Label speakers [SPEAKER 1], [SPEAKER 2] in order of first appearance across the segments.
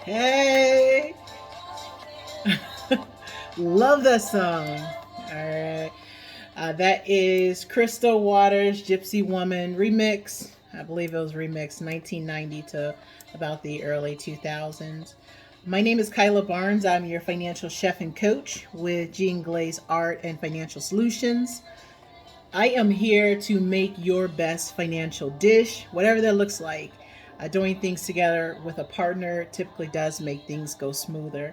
[SPEAKER 1] Hey, love that song. All right. That is Crystal Waters' Gypsy Woman remix. I believe it was remixed 1990 to about the early 2000s. My name is Kyla Barnes. I'm your financial chef and coach with Jean Glaze Art and Financial Solutions. I am here to make your best financial dish, whatever that looks like. Doing things together with a partner typically does make things go smoother.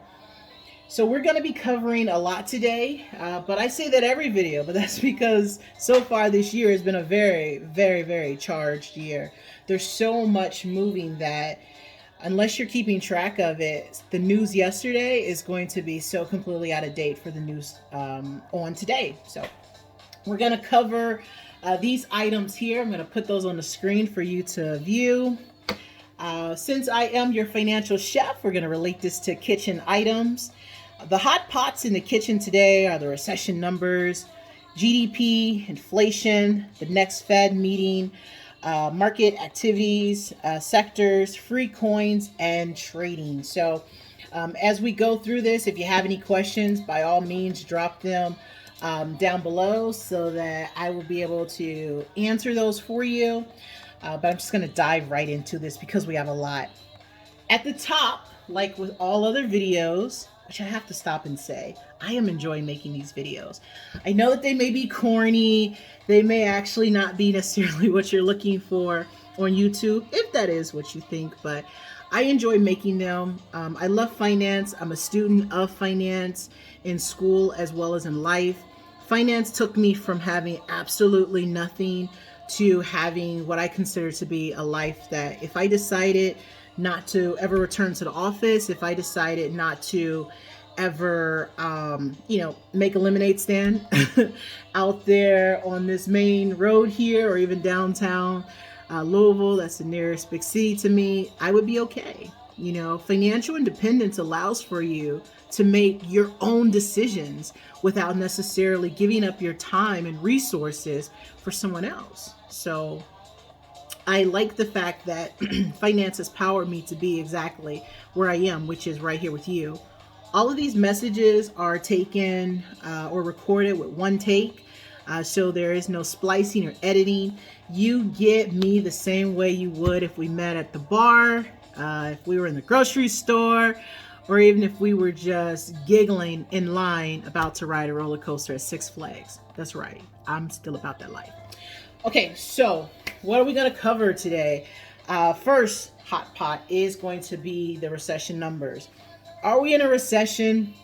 [SPEAKER 1] So we're going to be covering a lot today, but I say that every video, but that's because so far this year has been a very, very, very charged year. There's so much moving that unless you're keeping track of it, the news yesterday is going to be so completely out of date for the news on today. So we're going to cover these items here. I'm going to put those on the screen for you to view. Since I am your financial chef, we're going to relate this to kitchen items. The hot pots in the kitchen today are the recession numbers, GDP, inflation, the next Fed meeting, market activities, sectors, free coins, and trading. So as we go through this, if you have any questions, by all means, drop them down below so that I will be able to answer those for you. But I'm just going to dive right into this because we have a lot. At the top, like with all other videos, which I have to stop and say, I am enjoying making these videos. I know that they may be corny. They may actually not be necessarily what you're looking for on YouTube, if that is what you think, but I enjoy making them. I love finance. I'm a student of finance in school as well as in life. Finance took me from having absolutely nothing to having what I consider to be a life that if I decided not to ever return to the office, if I decided not to ever, make a lemonade stand out there on this main road here or even downtown Louisville, that's the nearest big city to me, I would be okay. Financial independence allows for you to make your own decisions without necessarily giving up your time and resources for someone else. So I like the fact that finance has powered me to be exactly where I am, which is right here with you. All of these messages are taken or recorded with one take. So there is no splicing or editing. You get me the same way you would if we met at the bar, if we were in the grocery store, or even if we were just giggling in line about to ride a roller coaster at Six Flags. That's right. I'm still about that life. Okay, so what are we going to cover today? First hot pot is going to be the recession numbers. Are we in a recession?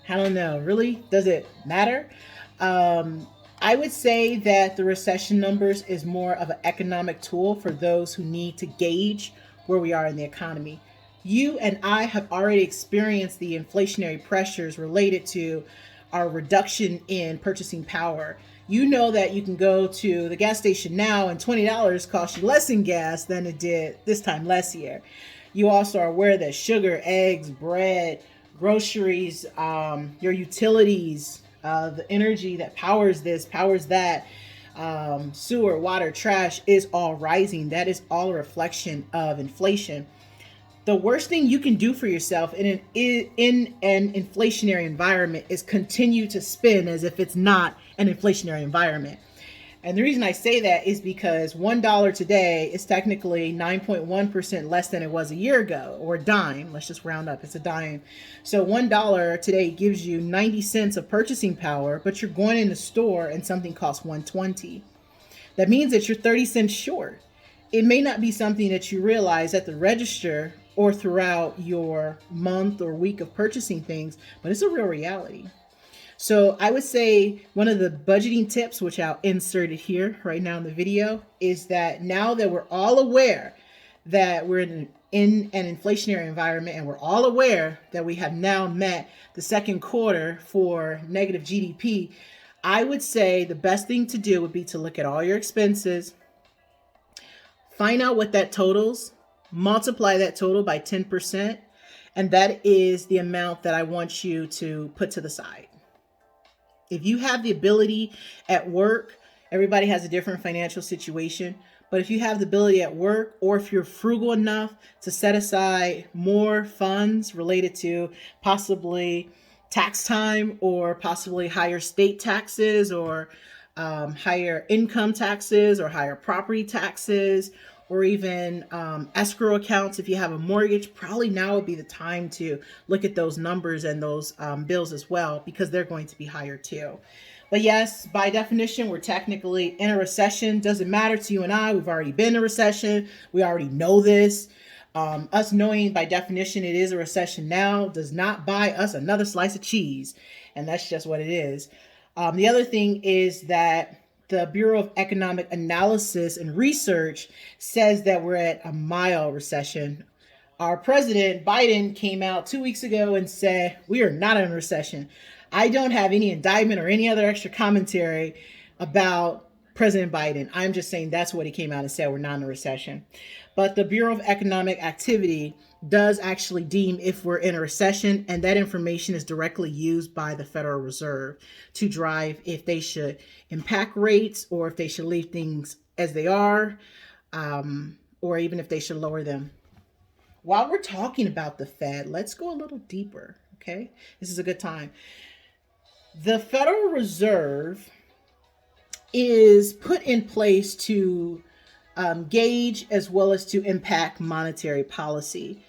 [SPEAKER 1] I don't know. Really? Does it matter? I would say that the recession numbers is more of an economic tool for those who need to gauge where we are in the economy. You and I have already experienced the inflationary pressures related to our reduction in purchasing power. You know that you can go to the gas station now and $20 costs you less in gas than it did this time last year. You also are aware that sugar, eggs, bread, groceries, your utilities, the energy that powers this, powers that, sewer, water, trash is all rising. That is all a reflection of inflation. The worst thing you can do for yourself in an inflationary environment is continue to spend as if it's not an inflationary environment. And the reason I say that is because $1 today is technically 9.1% less than it was a year ago, or a dime. Let's just round up. It's a dime. So $1 today gives you 90 cents of purchasing power, but you're going in the store and something costs 120. That means that you're 30 cents short. It may not be something that you realize at the register or throughout your month or week of purchasing things, but it's a real reality. So I would say one of the budgeting tips, which I'll insert it here right now in the video, is that now that we're all aware that we're in an inflationary environment and we're all aware that we have now met the second quarter for negative GDP, I would say the best thing to do would be to look at all your expenses, find out what that totals, multiply that total by 10%, and that is the amount that I want you to put to the side. If you have the ability at work, everybody has a different financial situation, But if you have the ability at work, or if you're frugal enough to set aside more funds related to possibly tax time, or possibly higher state taxes, or higher income taxes, or higher property taxes, or even escrow accounts, if you have a mortgage, probably now would be the time to look at those numbers and those bills as well, because they're going to be higher too. But yes, by definition, we're technically in a recession. Doesn't matter to you and I. We've already been in a recession. We already know this. Us knowing by definition it is a recession now does not buy us another slice of cheese. And that's just what it is. The other thing is that the Bureau of Economic Analysis and Research says that we're at a mild recession. Our president, Biden, came out 2 weeks ago and said we are not in a recession. I don't have any indictment or any other extra commentary about President Biden. I'm just saying that's what he came out and said. We're not in a recession. But the Bureau of Economic Activity does actually deem if we're in a recession, and that information is directly used by the Federal Reserve to drive if they should impact rates, or if they should leave things as they are, or even if they should lower them. While we're talking about the Fed, let's go a little deeper, okay? This is a good time. The Federal Reserve is put in place to gauge as well as to impact monetary policy.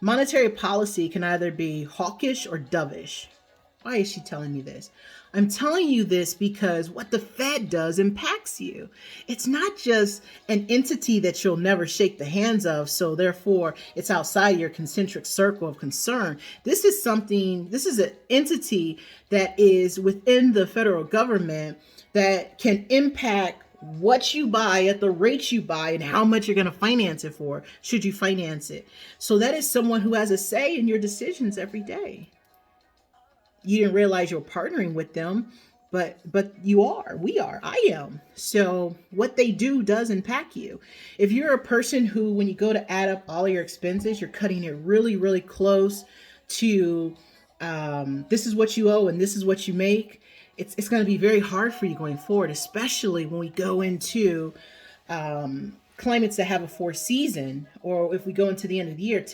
[SPEAKER 1] Monetary policy can either be hawkish or dovish. Why is she telling me this? I'm telling you this because what the Fed does impacts you. It's not just an entity that you'll never shake the hands of, so therefore it's outside your concentric circle of concern. This is an entity that is within the federal government that can impact what you buy at the rates you buy and how much you're going to finance it for, should you finance it. So that is someone who has a say in your decisions every day. You didn't realize you're partnering with them, but you are. We are. I am. So what they do does impact you. If you're a person who, when you go to add up all of your expenses, you're cutting it really, really close to this is what you owe and this is what you make, it's going to be very hard for you going forward, especially when we go into climates that have a four season, or if we go into the end of the year.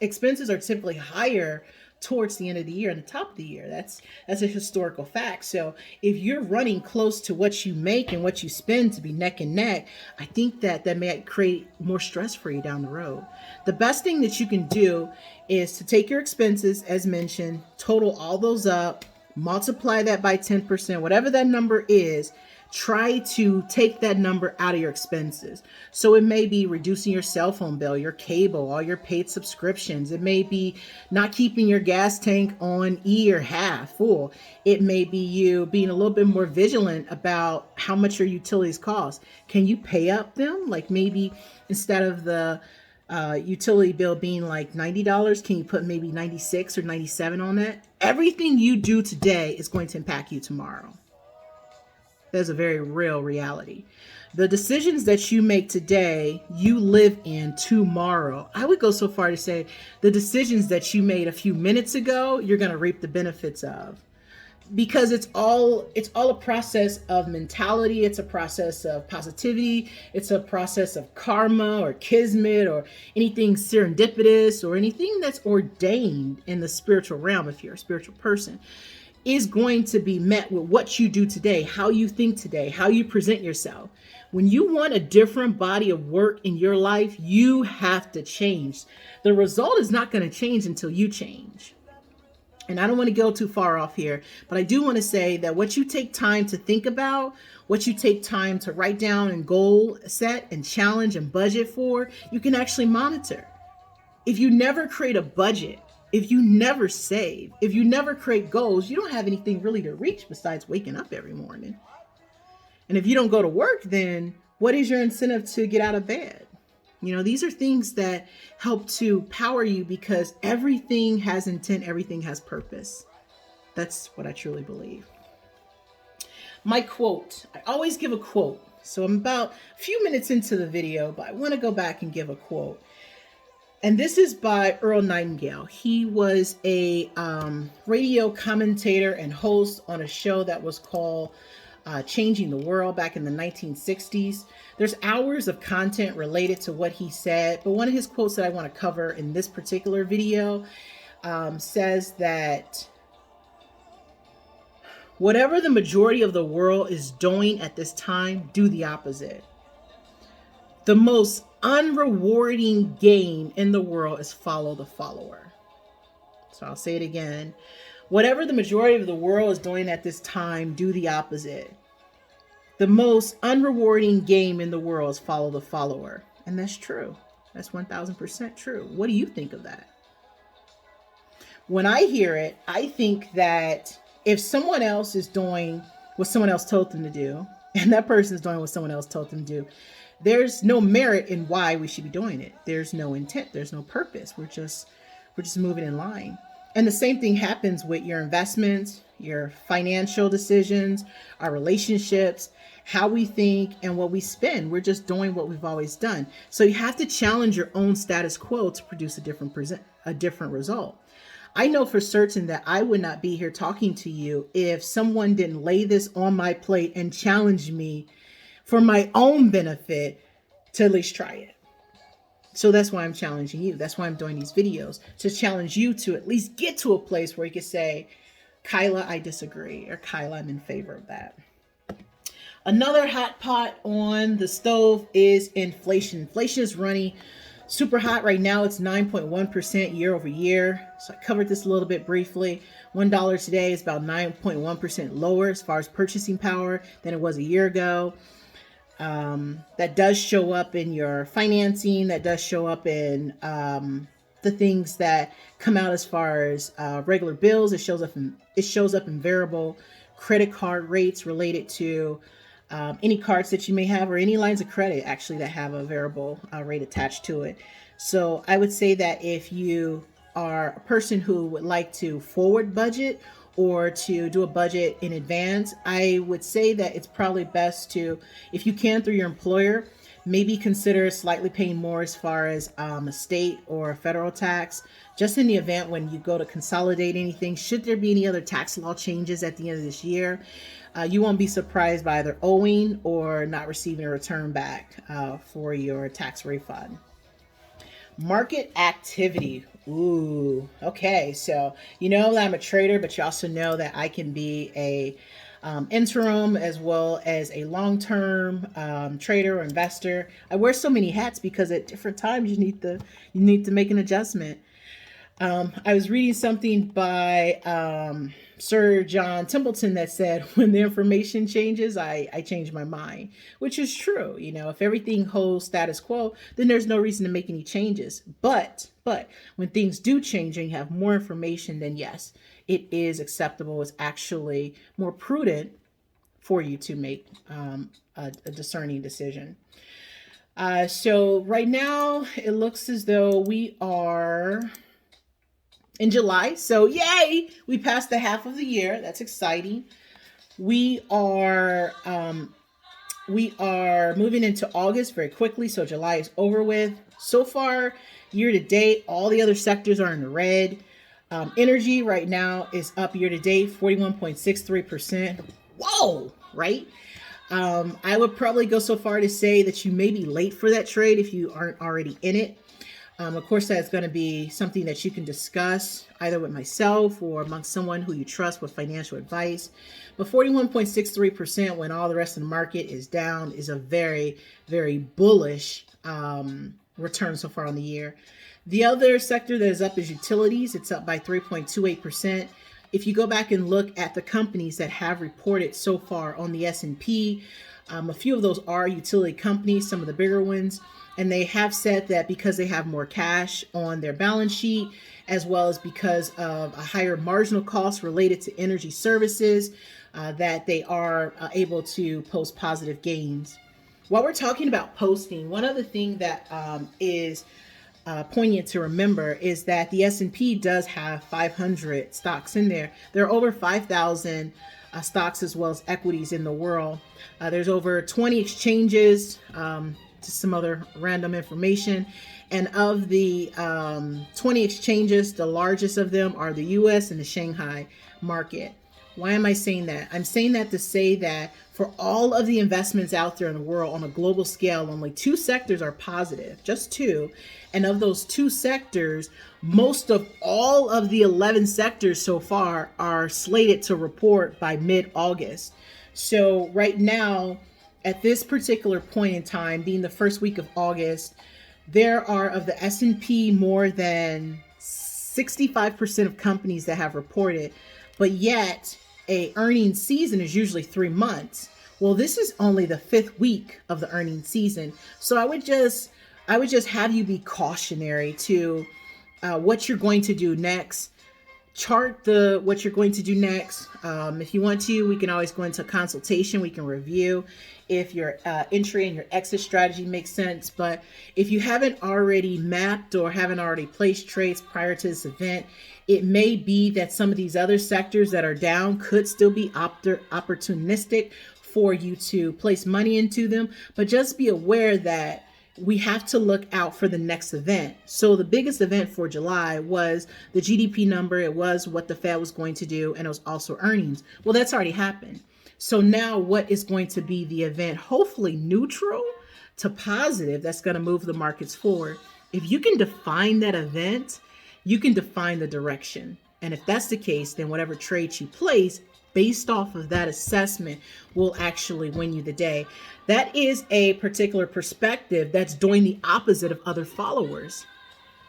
[SPEAKER 1] Expenses are typically higher towards the end of the year and the top of the year. That's a historical fact. So if you're running close to what you make and what you spend to be neck and neck, I think that may create more stress for you down the road. The best thing that you can do is to take your expenses, as mentioned, total all those up, multiply that by 10%, whatever that number is. Try to take that number out of your expenses. So it may be reducing your cell phone bill, your cable, all your paid subscriptions. It may be not keeping your gas tank on E or half full. It may be you being a little bit more vigilant about how much your utilities cost. Can you pay up them? Like maybe instead of the utility bill being like $90, can you put maybe $96 or $97 on that? Everything you do today is going to impact you tomorrow. That's a very real reality. The decisions that you make today, you live in tomorrow. I would go so far to say the decisions that you made a few minutes ago, you're going to reap the benefits of. Because it's all a process of mentality. It's a process of positivity. It's a process of karma or kismet or anything serendipitous or anything that's ordained in the spiritual realm, if you're a spiritual person, is going to be met with what you do today, how you think today, how you present yourself. When you want a different body of work in your life, you have to change. The result is not going to change until you change. And I don't want to go too far off here, but I do want to say that what you take time to think about, what you take time to write down and goal set and challenge and budget for, you can actually monitor. If you never create a budget, if you never save, if you never create goals, you don't have anything really to reach besides waking up every morning. And if you don't go to work, then what is your incentive to get out of bed? You know, these are things that help to power you because everything has intent, everything has purpose. That's what I truly believe. My quote, I always give a quote. So I'm about a few minutes into the video, but I want to go back and give a quote. And this is by Earl Nightingale. He was a radio commentator and host on a show that was called changing the world back in the 1960s. There's hours of content related to what he said, but one of his quotes that I want to cover in this particular video says that whatever the majority of the world is doing at this time, do the opposite. The most unrewarding game in the world is follow the follower. So I'll say it again. Whatever the majority of the world is doing at this time, do the opposite. The most unrewarding game in the world is follow the follower. And that's true. That's 1000% true. What do you think of that? When I hear it, I think that if someone else is doing what someone else told them to do, and that person is doing what someone else told them to do, there's no merit in why we should be doing it. There's no intent. There's no purpose. We're just moving in line. And the same thing happens with your investments, your financial decisions, our relationships, how we think, and what we spend. We're just doing what we've always done. So you have to challenge your own status quo to produce a different result. I know for certain that I would not be here talking to you if someone didn't lay this on my plate and challenge me for my own benefit to at least try it. So that's why I'm challenging you. That's why I'm doing these videos, to challenge you to at least get to a place where you can say, Kyla, I disagree, or Kyla, I'm in favor of that. Another hot pot on the stove is inflation. Inflation is running super hot right now. It's 9.1% year over year. So I covered this a little bit briefly. $1 today is about 9.1% lower as far as purchasing power than it was a year ago. That does show up in your financing. That does show up in the things that come out as far as regular bills. It shows up in variable credit card rates related to any cards that you may have, or any lines of credit actually that have a variable rate attached to it. So I would say that if you are a person who would like to forward budget or to do a budget in advance, I would say that it's probably best to, if you can through your employer, maybe consider slightly paying more as far as a state or a federal tax, just in the event when you go to consolidate anything. Should there be any other tax law changes at the end of this year, you won't be surprised by either owing or not receiving a return back for your tax refund. Market activity. Ooh, okay. So you know that I'm a trader, but you also know that I can be a interim as well as a long-term trader or investor. I wear so many hats because at different times you need to make an adjustment. I was reading something by Sir John Templeton that said, when the information changes, I change my mind, which is true. You know, if everything holds status quo, then there's no reason to make any changes. But when things do change and you have more information, then yes, it is acceptable. It's actually more prudent for you to make a discerning decision. So right now it looks as though we are in July. So yay, we passed the half of the year. That's exciting. We are moving into August very quickly. So July is over with. So far, year to date, all the other sectors are in the red. Energy right now is up year to date, 41.63%. Whoa, right? I would probably go so far to say that you may be late for that trade if you aren't already in it. Of course, that's going to be something that you can discuss either with myself or amongst someone who you trust with financial advice. But 41.63% when all the rest of the market is down is a very, very bullish return so far on the year. The other sector that is up is utilities. It's up by 3.28%. If you go back and look at the companies that have reported so far on the S&P, a few of those are utility companies, some of the bigger ones. And they have said that because they have more cash on their balance sheet, as well as because of a higher marginal cost related to energy services, that they are able to post positive gains. While we're talking about posting, one other thing that is poignant to remember is that the S&P does have 500 stocks in there. There are over 5,000 stocks as well as equities in the world. There's over 20 exchanges, just some other random information. And of the 20 exchanges, the largest of them are the US and the Shanghai market. Why am I saying that? I'm saying that to say that for all of the investments out there in the world on a global scale, only two sectors are positive, just two. And of those two sectors, most of all of the 11 sectors so far are slated to report by mid-August. So right now, at this particular point in time, being the first week of August, there are of the S&P more than 65% of companies that have reported, but yet a earnings season is usually 3 months. Well, this is only the fifth week of the earnings season. So I would just have you be cautionary to what you're going to do next. Chart what you're going to do next. If you want to, we can always go into a consultation. We can review if your entry and your exit strategy makes sense. But if you haven't already mapped or haven't already placed trades prior to this event, it may be that some of these other sectors that are down could still be opportunistic for you to place money into them. But just be aware that we have to look out for the next event. So the biggest event for July was the GDP number. It was what the Fed was going to do, and it was also earnings. Well, that's already happened. So now what is going to be the event, hopefully neutral to positive, that's going to move the markets forward? If you can define that event, you can define the direction. And if that's the case, then whatever trades you place based off of that assessment will actually win you the day. That is a particular perspective that's doing the opposite of other followers.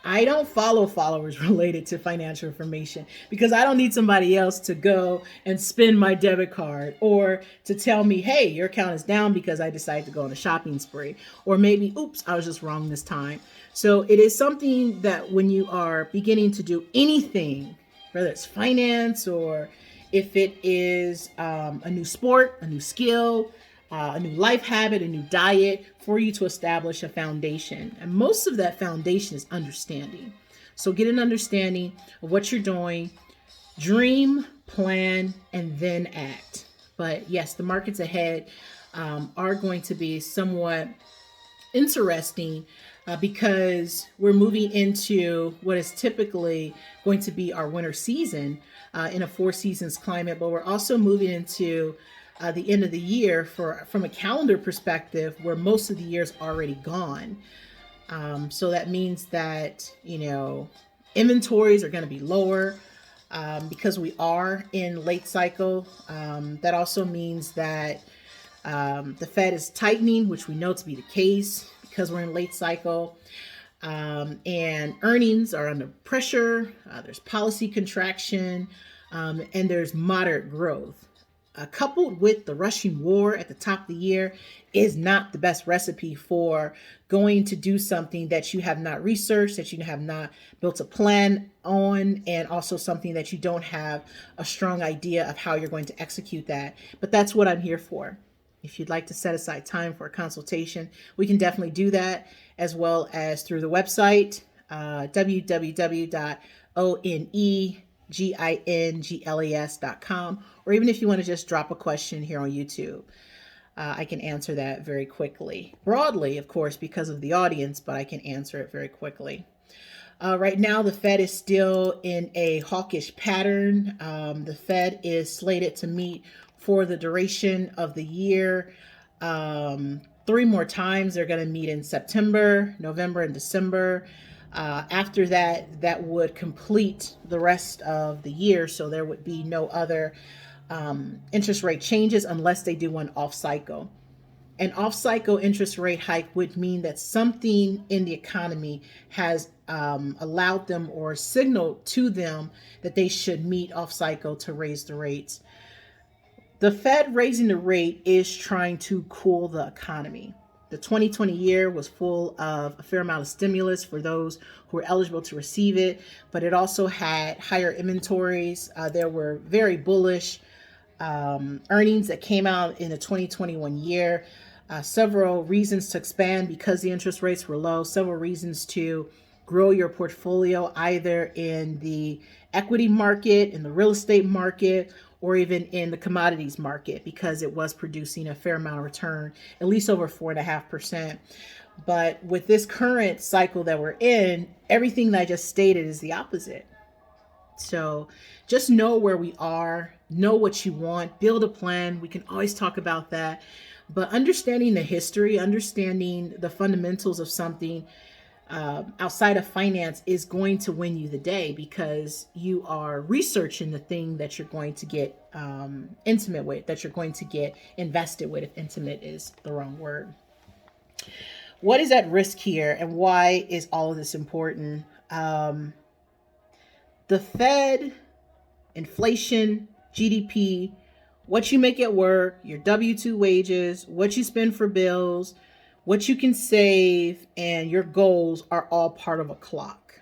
[SPEAKER 1] I don't follow followers related to financial information because I don't need somebody else to go and spend my debit card or to tell me, hey, your account is down because I decided to go on a shopping spree. Or maybe, oops, I was just wrong this time. So it is something that when you are beginning to do anything, whether it's finance or if it is a new sport, a new skill, a new life habit, a new diet, for you to establish a foundation. And most of that foundation is understanding. So get an understanding of what you're doing, dream, plan, and then act. But yes, the markets ahead are going to be somewhat interesting because we're moving into what is typically going to be our winter season in a four seasons climate, but we're also moving into the end of the year from a calendar perspective where most of the year is already gone. So that means that, inventories are going to be lower because we are in late cycle. That also means that the Fed is tightening, which we know to be the case because we're in late cycle. And earnings are under pressure. There's policy contraction, and there's moderate growth. Coupled with the Russian war at the top of the year is not the best recipe for going to do something that you have not researched, that you have not built a plan on, and also something that you don't have a strong idea of how you're going to execute that. But that's what I'm here for. If you'd like to set aside time for a consultation, we can definitely do that, as well as through the website, www.oneginglas.com, or even if you want to just drop a question here on YouTube. I can answer that very quickly. Broadly, of course, because of the audience, but I can answer it very quickly. Right now, the Fed is still in a hawkish pattern. The Fed is slated to meet for the duration of the year. 3 more times. They're going to meet in September, November, and December. After that, that would complete the rest of the year. So there would be no other interest rate changes unless they do one off cycle. An off cycle interest rate hike would mean that something in the economy has allowed them or signaled to them that they should meet off cycle to raise the rates. The Fed raising the rate is trying to cool the economy. The 2020 year was full of a fair amount of stimulus for those who were eligible to receive it, but it also had higher inventories. There were very bullish earnings that came out in the 2021 year. Several reasons to expand because the interest rates were low, several reasons to grow your portfolio either in the equity market, in the real estate market, or even in the commodities market because it was producing a fair amount of return, at least over 4.5%. But with this current cycle that we're in, everything that I just stated is the opposite. So just know where we are, know what you want, build a plan. We can always talk about that. But understanding the history, understanding the fundamentals of something outside of finance is going to win you the day, because you are researching the thing that you're going to get intimate with, that you're going to get invested with, if intimate is the wrong word. What is at risk here, and why is all of this important? The Fed, inflation, GDP, what you make at work, your W-2 wages, what you spend for bills, what you can save, and your goals are all part of a clock.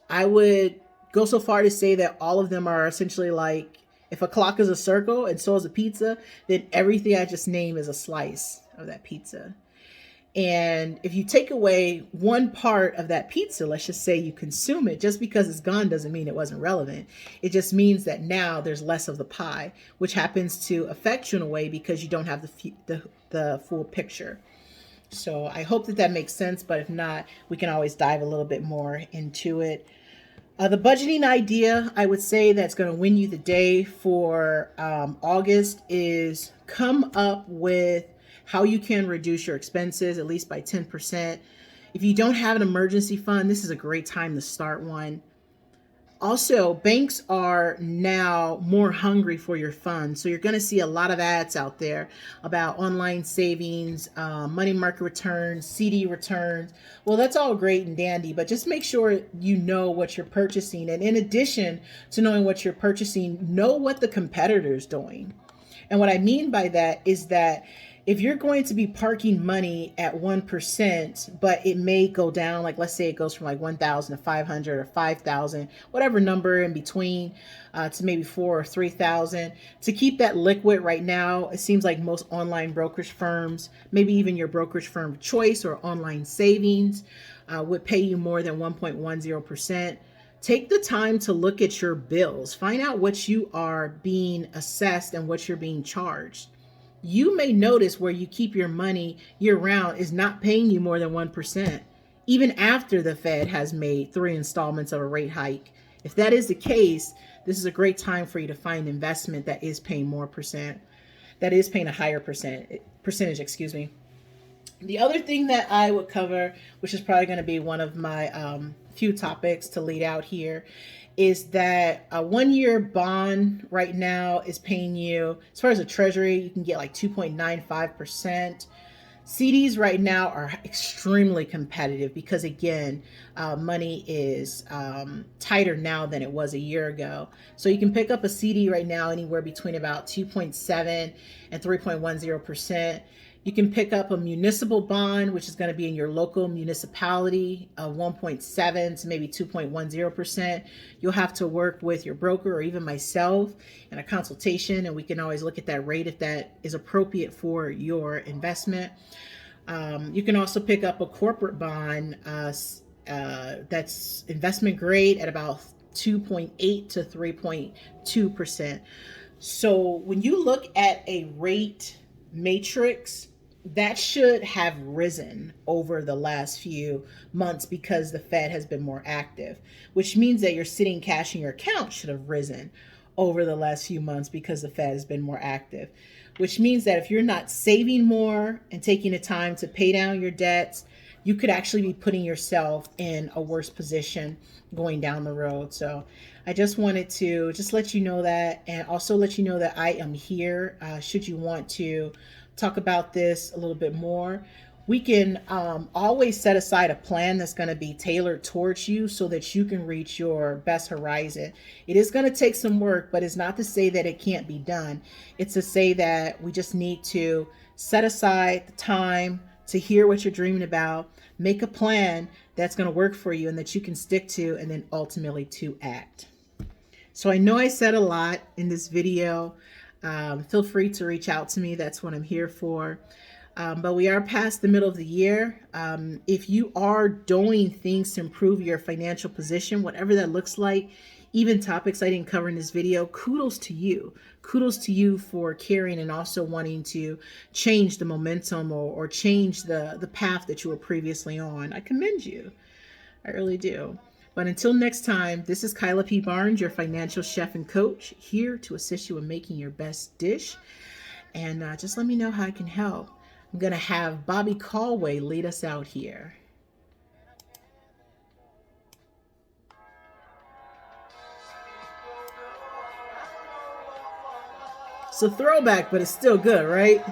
[SPEAKER 1] I would go so far to say that all of them are essentially like, if a clock is a circle and so is a pizza, then everything I just named is a slice of that pizza. And if you take away one part of that pizza, let's just say you consume it, just because it's gone doesn't mean it wasn't relevant. It just means that now there's less of the pie, which happens to affect you in a way because you don't have the full picture. So I hope that that makes sense, but if not, we can always dive a little bit more into it. The budgeting idea, I would say, that's going to win you the day for August is come up with how you can reduce your expenses at least by 10%. If you don't have an emergency fund, this is a great time to start one. Also, banks are now more hungry for your funds. So you're going to see a lot of ads out there about online savings, money market returns, CD returns. Well, that's all great and dandy, but just make sure you know what you're purchasing. And in addition to knowing what you're purchasing, know what the competitor's doing. And what I mean by that is that if you're going to be parking money at 1%, but it may go down, like let's say it goes from like 1,000 to 500 or 5,000, whatever number in between, to maybe 4 or 3,000, to keep that liquid right now, it seems like most online brokerage firms, maybe even your brokerage firm of choice or online savings, would pay you more than 1.10%. Take the time to look at your bills, find out what you are being assessed and what you're being charged. You may notice where you keep your money year round is not paying you more than 1%, even after the Fed has made 3 installments of a rate hike. If that is the case, this is a great time for you to find investment that is paying more percent, that is paying a higher percentage, excuse me. The other thing that I would cover, which is probably going to be one of my few topics to lead out here, is that a 1-year bond right now is paying you, as far as a treasury, you can get like 2.95%. CDs right now are extremely competitive because, again, money is tighter now than it was a year ago. So you can pick up a CD right now anywhere between about 2.7 and 3.10%. You can pick up a municipal bond, which is going to be in your local municipality, 1.7 to maybe 2.10%. You'll have to work with your broker or even myself in a consultation, and we can always look at that rate if that is appropriate for your investment. You can also pick up a corporate bond that's investment grade at about 2.8 to 3.2%. So when you look at a rate matrix, that should have risen over the last few months because the Fed has been more active, which means that your sitting cash in your account should have risen over the last few months because the Fed has been more active, which means that if you're not saving more and taking the time to pay down your debts, you could actually be putting yourself in a worse position going down the road. So I just wanted to just let you know that, and also let you know that I am here should you want to talk about this a little bit more. We can always set aside a plan that's going to be tailored towards you so that you can reach your best horizon. It is going to take some work, but it's not to say that it can't be done. It's to say that we just need to set aside the time to hear what you're dreaming about, make a plan that's going to work for you and that you can stick to, and then ultimately to act. So I know I said a lot in this video. Feel free to reach out to me. That's what I'm here for. But we are past the middle of the year. If you are doing things to improve your financial position, whatever that looks like, even topics I didn't cover in this video, kudos to you. Kudos to you for caring and also wanting to change the momentum or change the path that you were previously on. I commend you. I really do. But until next time, this is Kyla P. Barnes, your financial chef and coach, here to assist you in making your best dish. And just let me know how I can help. I'm going to have Bobby Callway lead us out here. It's a throwback, but it's still good, right?